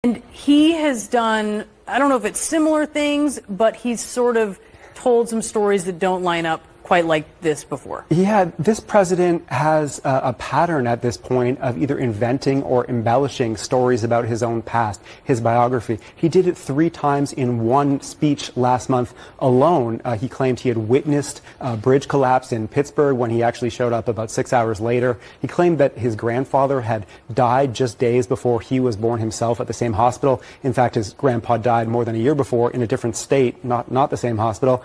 And he has done, I don't know if it's similar things, but he's sort of told some stories that don't line up quite like this before. Yeah, this president has a pattern at this point of either inventing or embellishing stories about his own past, his biography. He did it 3 times in one speech last month alone. He claimed he had witnessed a bridge collapse in Pittsburgh when he actually showed up about 6 hours later. He claimed that his grandfather had died just days before he was born himself at the same hospital. In fact, his grandpa died more than a year before in a different state, not the same hospital.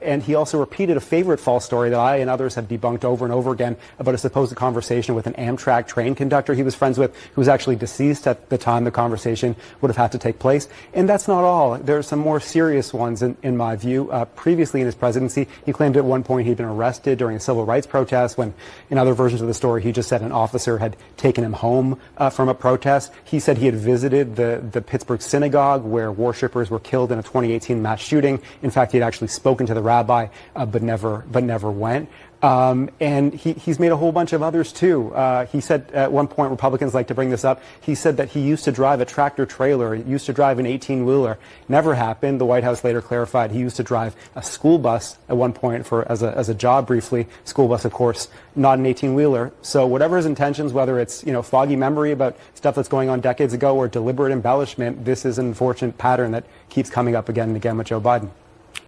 And he also repeated a favorite false story that I and others have debunked over and over again about a supposed conversation with an Amtrak train conductor he was friends with, who was actually deceased at the time the conversation would have had to take place. And that's not all. There are some more serious ones, in my view. Previously in his presidency, he claimed at one point he'd been arrested during a civil rights protest when, in other versions of the story, he just said an officer had taken him home from a protest. He said he had visited the Pittsburgh synagogue where worshippers were killed in a 2018 mass shooting. In fact, he had actually spoken to the rabbi, but never went. And he's made a whole bunch of others too. He said at one point, Republicans like to bring this up, he said that he used to drive a tractor trailer, he used to drive an 18-wheeler. Never happened. The White House later clarified he used to drive a school bus at one point as a job briefly. School bus, of course, not an 18-wheeler. So whatever his intentions, whether it's foggy memory about stuff that's going on decades ago or deliberate embellishment, this is an unfortunate pattern that keeps coming up again and again with Joe Biden.